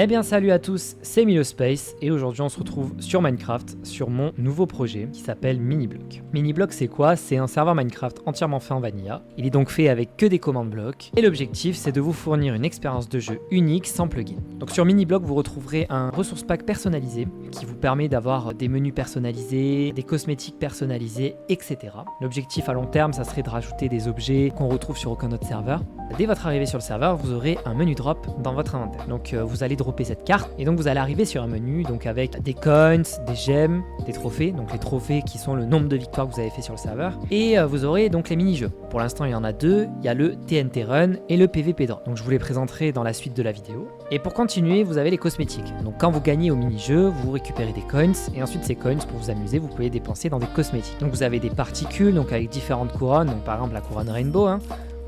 Eh bien salut à tous, c'est Milospace et aujourd'hui on se retrouve sur Minecraft, sur mon nouveau projet qui s'appelle Miniblock. Miniblock c'est quoi? C'est un serveur Minecraft entièrement fait en vanilla. Il est donc fait avec que des commandes blocs et l'objectif c'est de vous fournir une expérience de jeu unique sans plugin. Donc sur Miniblock vous retrouverez un ressource pack personnalisé qui vous permet d'avoir des menus personnalisés, des cosmétiques personnalisés, etc. L'objectif à long terme ça serait de rajouter des objets qu'on retrouve sur aucun autre serveur. Dès votre arrivée sur le serveur vous aurez un menu drop dans votre inventaire. Donc vous allez dropper cette carte et donc vous allez arriver sur un menu donc avec des coins, des gemmes, des trophées, donc les trophées qui sont le nombre de victoires que vous avez fait sur le serveur et vous aurez donc les mini-jeux. Pour l'instant il y en a deux, il y a le TNT Run et le PVP Drop. Donc je vous les présenterai dans la suite de la vidéo. Et pour continuer vous avez les cosmétiques. Donc quand vous gagnez au mini-jeu vous récupérez des coins et ensuite ces coins pour vous amuser vous pouvez les dépenser dans des cosmétiques. Donc vous avez des particules donc avec différentes couronnes, donc par exemple la couronne Rainbow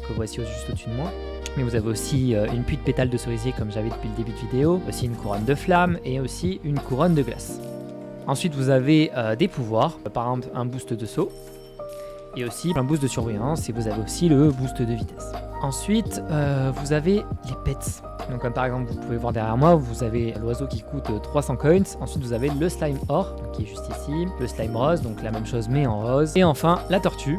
que voici juste au-dessus de moi. Mais vous avez aussi une pluie de pétales de cerisier comme j'avais depuis le début de vidéo, aussi une couronne de flamme et aussi une couronne de glace. Ensuite vous avez des pouvoirs, par exemple un boost de saut et aussi un boost de surveillance et vous avez aussi le boost de vitesse. Ensuite vous avez les pets. Donc comme par exemple vous pouvez voir derrière moi, vous avez l'oiseau qui coûte 300 coins, ensuite vous avez le slime or qui est juste ici, le slime rose, donc la même chose mais en rose, et enfin la tortue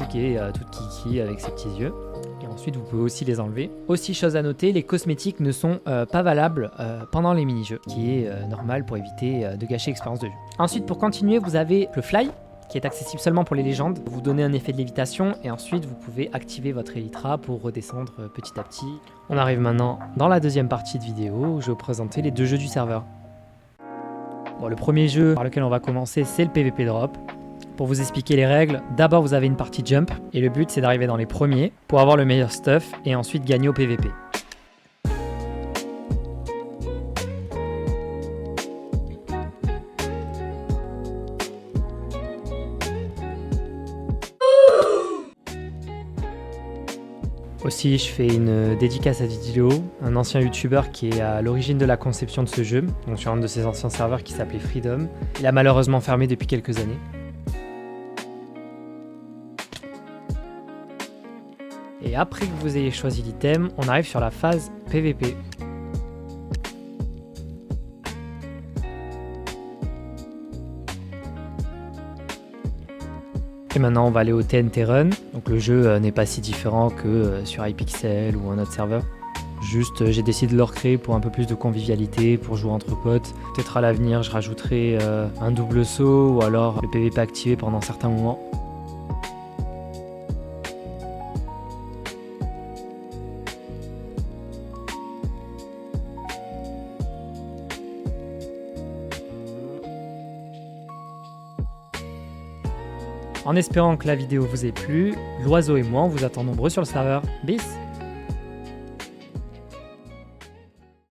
qui est toute kiki avec ses petits yeux. Et ensuite vous pouvez aussi les enlever. Aussi chose à noter, les cosmétiques ne sont pas valables pendant les mini-jeux, qui est normal pour éviter de gâcher l'expérience de jeu. Ensuite pour continuer vous avez le fly, qui est accessible seulement pour les légendes. Vous donnez un effet de lévitation et ensuite vous pouvez activer votre Elytra pour redescendre petit à petit. On arrive maintenant dans la deuxième partie de vidéo où je vais vous présenter les deux jeux du serveur. Bon, le premier jeu par lequel on va commencer c'est le PVP Drop. Pour vous expliquer les règles, d'abord vous avez une partie jump et le but c'est d'arriver dans les premiers pour avoir le meilleur stuff et ensuite gagner au PVP. Aussi, je fais une dédicace à Didio, un ancien youtubeur qui est à l'origine de la conception de ce jeu, donc sur un de ses anciens serveurs qui s'appelait Freedom. Il a malheureusement fermé depuis quelques années. Et après que vous ayez choisi l'item, on arrive sur la phase PVP. Et maintenant on va aller au TNT Run. Donc le jeu n'est pas si différent que sur Hypixel ou un autre serveur. Juste j'ai décidé de le recréer pour un peu plus de convivialité, pour jouer entre potes. Peut-être à l'avenir je rajouterai un double saut ou alors le PVP activé pendant certains moments. En espérant que la vidéo vous ait plu, l'oiseau et moi on vous attend nombreux sur le serveur. Bis!